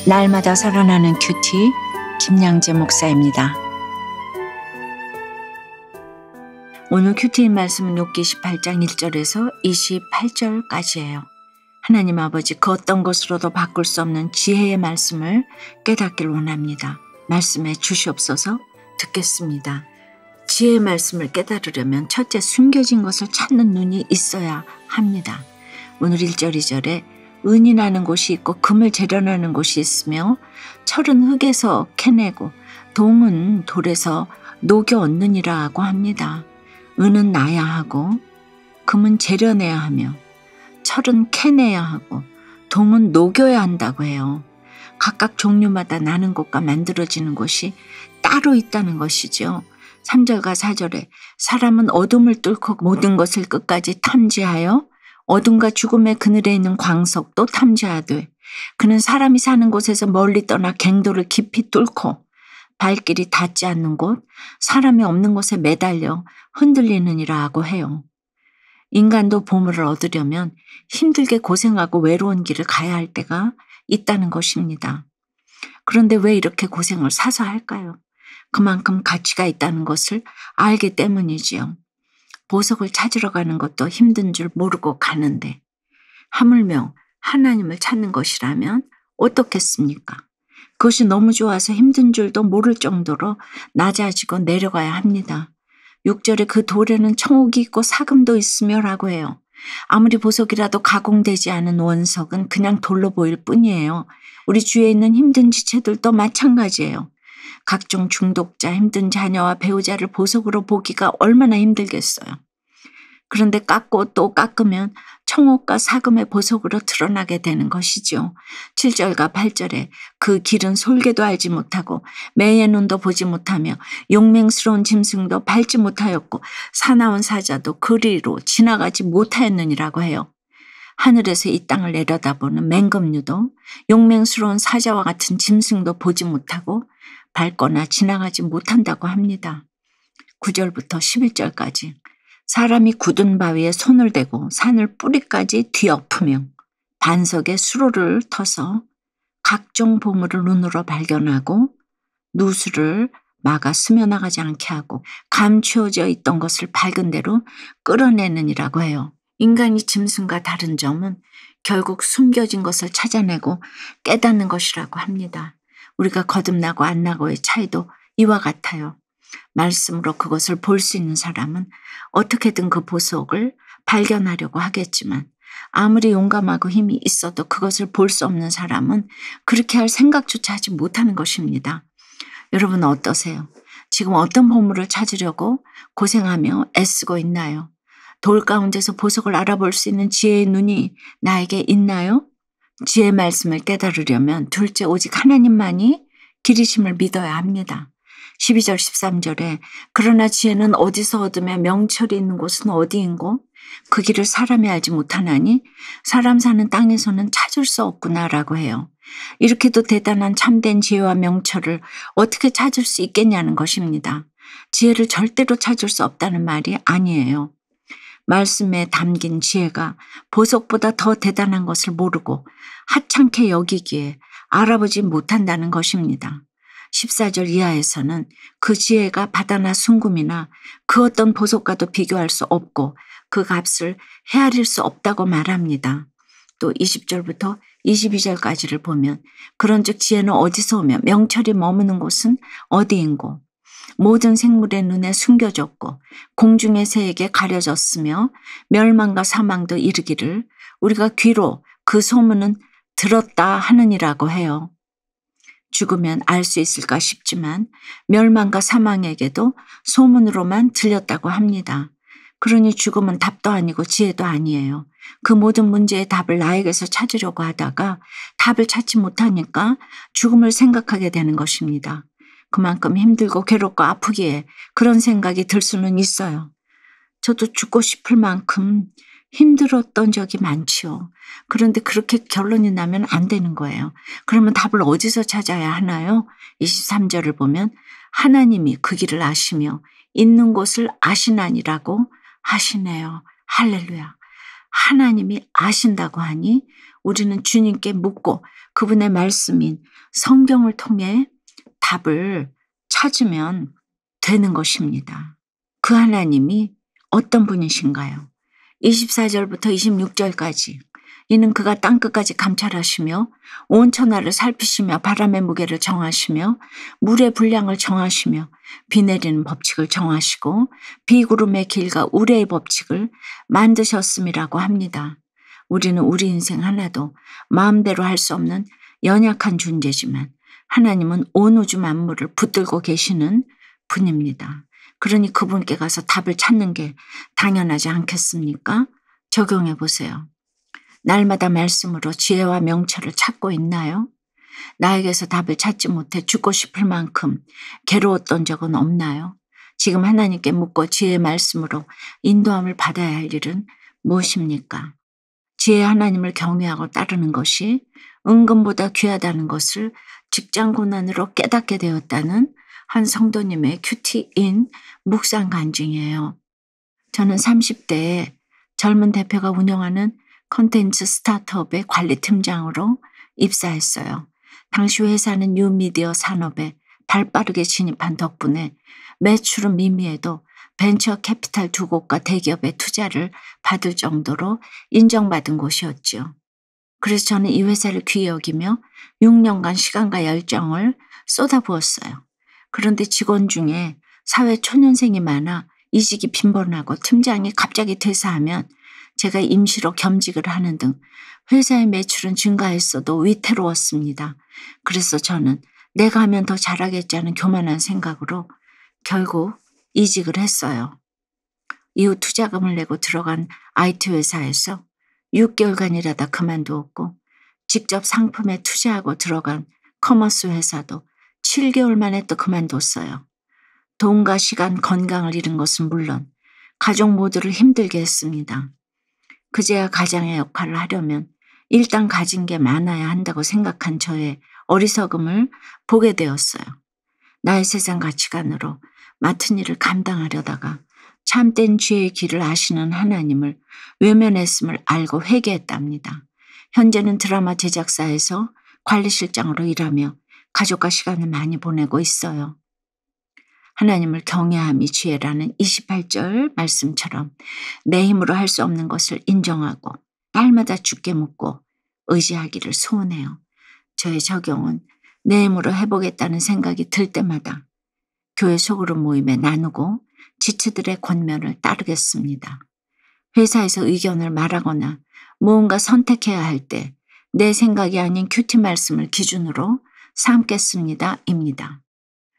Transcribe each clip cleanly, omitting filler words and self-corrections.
날마다 살아나는 큐티 김양재 목사입니다. 오늘 큐티인 말씀은 욥기 18장 1절에서 28절까지예요. 하나님 아버지 그 어떤 것으로도 바꿀 수 없는 지혜의 말씀을 깨닫길 원합니다. 말씀해 주시옵소서. 듣겠습니다. 지혜의 말씀을 깨달으려면 첫째 숨겨진 것을 찾는 눈이 있어야 합니다. 오늘 1절 2절에 은이 나는 곳이 있고 금을 재련하는 곳이 있으며 철은 흙에서 캐내고 동은 돌에서 녹여 얻느니라고 합니다. 은은 나야 하고 금은 재련해야 하며 철은 캐내야 하고 동은 녹여야 한다고 해요. 각각 종류마다 나는 곳과 만들어지는 곳이 따로 있다는 것이죠. 3절과 4절에 사람은 어둠을 뚫고 모든 것을 끝까지 탐지하여 어둠과 죽음의 그늘에 있는 광석도 탐지하되 그는 사람이 사는 곳에서 멀리 떠나 갱도를 깊이 뚫고 발길이 닿지 않는 곳, 사람이 없는 곳에 매달려 흔들리느니라 하고 해요. 인간도 보물을 얻으려면 힘들게 고생하고 외로운 길을 가야 할 때가 있다는 것입니다. 그런데 왜 이렇게 고생을 사서 할까요? 그만큼 가치가 있다는 것을 알기 때문이지요. 보석을 찾으러 가는 것도 힘든 줄 모르고 가는데 하물며 하나님을 찾는 것이라면 어떻겠습니까? 그것이 너무 좋아서 힘든 줄도 모를 정도로 낮아지고 내려가야 합니다. 6절에 그 돌에는 청옥이 있고 사금도 있으며 라고 해요. 아무리 보석이라도 가공되지 않은 원석은 그냥 돌로 보일 뿐이에요. 우리 주위에 있는 힘든 지체들도 마찬가지예요. 각종 중독자, 힘든 자녀와 배우자를 보석으로 보기가 얼마나 힘들겠어요. 그런데 깎고 또 깎으면 청옥과 사금의 보석으로 드러나게 되는 것이죠. 7절과 8절에 그 길은 솔개도 알지 못하고 매의 눈도 보지 못하며 용맹스러운 짐승도 밟지 못하였고 사나운 사자도 그리로 지나가지 못하였느니라고 해요. 하늘에서 이 땅을 내려다보는 맹금류도 용맹스러운 사자와 같은 짐승도 보지 못하고 밟거나 지나가지 못한다고 합니다. 9절부터 11절까지 사람이 굳은 바위에 손을 대고 산을 뿌리까지 뒤엎으며 반석에 수로를 터서 각종 보물을 눈으로 발견하고 누수를 막아 스며나가지 않게 하고 감추어져 있던 것을 밝은 대로 끌어내느니라고 해요. 인간이 짐승과 다른 점은 결국 숨겨진 것을 찾아내고 깨닫는 것이라고 합니다. 우리가 거듭나고 안 나고의 차이도 이와 같아요. 말씀으로 그것을 볼 수 있는 사람은 어떻게든 그 보석을 발견하려고 하겠지만 아무리 용감하고 힘이 있어도 그것을 볼 수 없는 사람은 그렇게 할 생각조차 하지 못하는 것입니다. 여러분 어떠세요? 지금 어떤 보물을 찾으려고 고생하며 애쓰고 있나요? 돌 가운데서 보석을 알아볼 수 있는 지혜의 눈이 나에게 있나요? 지혜의 말씀을 깨달으려면 둘째 오직 하나님만이 길이심을 믿어야 합니다. 12절 13절에 그러나 지혜는 어디서 얻으며 명철이 있는 곳은 어디인고 그 길을 사람이 알지 못하나니 사람 사는 땅에서는 찾을 수 없구나라고 해요. 이렇게도 대단한 참된 지혜와 명철을 어떻게 찾을 수 있겠냐는 것입니다. 지혜를 절대로 찾을 수 없다는 말이 아니에요. 말씀에 담긴 지혜가 보석보다 더 대단한 것을 모르고 하찮게 여기기에 알아보지 못한다는 것입니다. 14절 이하에서는 그 지혜가 바다나 순금이나 그 어떤 보석과도 비교할 수 없고 그 값을 헤아릴 수 없다고 말합니다. 또 20절부터 22절까지를 보면 그런즉 지혜는 어디서 오며 명철이 머무는 곳은 어디인고 모든 생물의 눈에 숨겨졌고 공중의 새에게 가려졌으며 멸망과 사망도 이르기를 우리가 귀로 그 소문은 들었다 하느니라고 해요. 죽으면 알 수 있을까 싶지만 멸망과 사망에게도 소문으로만 들렸다고 합니다. 그러니 죽음은 답도 아니고 지혜도 아니에요. 그 모든 문제의 답을 나에게서 찾으려고 하다가 답을 찾지 못하니까 죽음을 생각하게 되는 것입니다. 그만큼 힘들고 괴롭고 아프기에 그런 생각이 들 수는 있어요. 저도 죽고 싶을 만큼 힘들었던 적이 많지요. 그런데 그렇게 결론이 나면 안 되는 거예요. 그러면 답을 어디서 찾아야 하나요? 23절을 보면 하나님이 그 길을 아시며 있는 곳을 아시나니라고 하시네요. 할렐루야. 하나님이 아신다고 하니 우리는 주님께 묻고 그분의 말씀인 성경을 통해 답을 찾으면 되는 것입니다. 그 하나님이 어떤 분이신가요? 24절부터 26절까지 이는 그가 땅끝까지 감찰하시며 온 천하를 살피시며 바람의 무게를 정하시며 물의 분량을 정하시며 비 내리는 법칙을 정하시고 비구름의 길과 우레의 법칙을 만드셨음이라고 합니다. 우리는 우리 인생 하나도 마음대로 할 수 없는 연약한 존재지만 하나님은 온 우주 만물을 붙들고 계시는 분입니다. 그러니 그분께 가서 답을 찾는 게 당연하지 않겠습니까? 적용해 보세요. 날마다 말씀으로 지혜와 명철을 찾고 있나요? 나에게서 답을 찾지 못해 죽고 싶을 만큼 괴로웠던 적은 없나요? 지금 하나님께 묻고 지혜의 말씀으로 인도함을 받아야 할 일은 무엇입니까? 지혜의 하나님을 경외하고 따르는 것이 은금보다 귀하다는 것을 직장 고난으로 깨닫게 되었다는 한 성도님의 큐티인 묵상 간증이에요. 저는 30대에 젊은 대표가 운영하는 콘텐츠 스타트업의 관리팀장으로 입사했어요. 당시 회사는 뉴미디어 산업에 발빠르게 진입한 덕분에 매출은 미미해도 벤처 캐피탈 2곳과 대기업의 투자를 받을 정도로 인정받은 곳이었죠. 그래서 저는 이 회사를 귀히 여기며 6년간 시간과 열정을 쏟아부었어요. 그런데 직원 중에 사회 초년생이 많아 이직이 빈번하고 팀장이 갑자기 퇴사하면 제가 임시로 겸직을 하는 등 회사의 매출은 증가했어도 위태로웠습니다. 그래서 저는 내가 하면 더 잘하겠다는 교만한 생각으로 결국 이직을 했어요. 이후 투자금을 내고 들어간 IT 회사에서 6개월간 일하다 그만두었고 직접 상품에 투자하고 들어간 커머스 회사도 7개월 만에 또 그만뒀어요. 돈과 시간, 건강을 잃은 것은 물론 가족 모두를 힘들게 했습니다. 그제야 가장의 역할을 하려면 일단 가진 게 많아야 한다고 생각한 저의 어리석음을 보게 되었어요. 나의 세상 가치관으로 맡은 일을 감당하려다가 참된 죄의 길을 아시는 하나님을 외면했음을 알고 회개했답니다. 현재는 드라마 제작사에서 관리실장으로 일하며 가족과 시간을 많이 보내고 있어요. 하나님을 경외함이 지혜라는 28절 말씀처럼 내 힘으로 할 수 없는 것을 인정하고 날마다 주께 묻고 의지하기를 소원해요. 저의 적용은 내 힘으로 해보겠다는 생각이 들 때마다 교회 소그룹 모임에 나누고 지체들의 권면을 따르겠습니다. 회사에서 의견을 말하거나 무언가 선택해야 할 때 내 생각이 아닌 큐티 말씀을 기준으로 삼겠습니다. 입니다.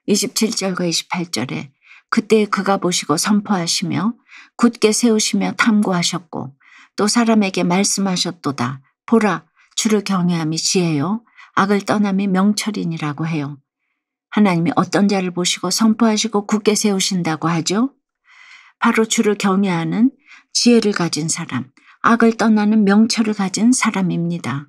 27절과 28절에 그때 그가 보시고 선포하시며 굳게 세우시며 탐구하셨고 또 사람에게 말씀하셨도다. 보라, 주를 경외함이 지혜요 악을 떠남이 명철이니라고 해요. 하나님이 어떤 자를 보시고 선포하시고 굳게 세우신다고 하죠? 바로 주를 경외하는 지혜를 가진 사람, 악을 떠나는 명철을 가진 사람입니다.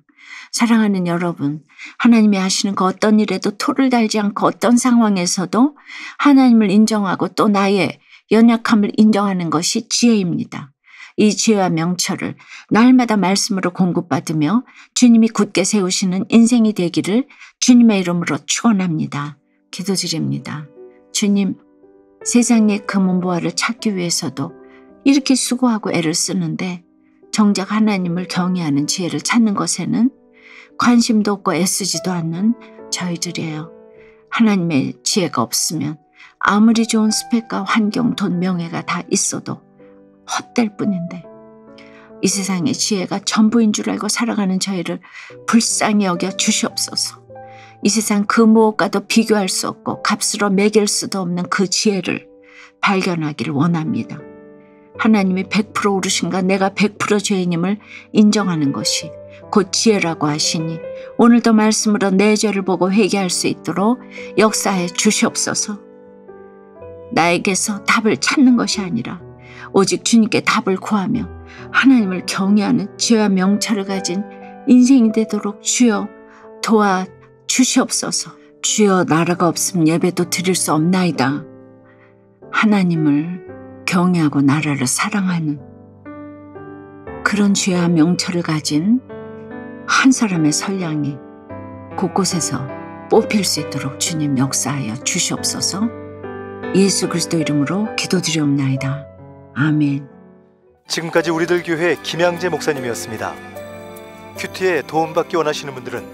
사랑하는 여러분, 하나님이 하시는 그 어떤 일에도 토를 달지 않고 어떤 상황에서도 하나님을 인정하고 또 나의 연약함을 인정하는 것이 지혜입니다. 이 지혜와 명철을 날마다 말씀으로 공급받으며 주님이 굳게 세우시는 인생이 되기를 주님의 이름으로 축원합니다. 기도드립니다. 주님, 세상의 금은보화를 찾기 위해서도 이렇게 수고하고 애를 쓰는데 정작 하나님을 경외하는 지혜를 찾는 것에는 관심도 없고 애쓰지도 않는 저희들이에요. 하나님의 지혜가 없으면 아무리 좋은 스펙과 환경, 돈, 명예가 다 있어도 헛될 뿐인데 이 세상의 지혜가 전부인 줄 알고 살아가는 저희를 불쌍히 여겨 주시옵소서. 이 세상 그 무엇과도 비교할 수 없고 값으로 매길 수도 없는 그 지혜를 발견하기를 원합니다. 하나님이 100% 오르신가 내가 100% 죄인임을 인정하는 것이 곧 지혜라고 하시니 오늘도 말씀으로 내 죄를 보고 회개할 수 있도록 역사해 주시옵소서. 나에게서 답을 찾는 것이 아니라 오직 주님께 답을 구하며 하나님을 경외하는 지혜와 명철을 가진 인생이 되도록 주여 도와 주시옵소서. 주여 나라가 없음 예배도 드릴 수 없나이다. 하나님을 경외하고 나라를 사랑하는 그런 죄와 명철을 가진 한 사람의 선량이 곳곳에서 뽑힐 수 있도록 주님 역사하여 주시옵소서. 예수 그리스도 이름으로 기도드리옵나이다. 아멘. 지금까지 우리들 교회 김양재 목사님이었습니다. 큐티에 도움받기 원하시는 분들은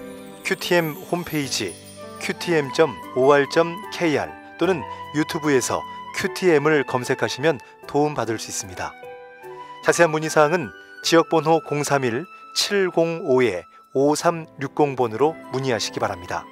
QTM 홈페이지 qtm.or.kr 또는 유튜브에서 QTM을 검색하시면 도움받을 수 있습니다. 자세한 문의사항은 지역번호 031-705-5360번으로 문의하시기 바랍니다.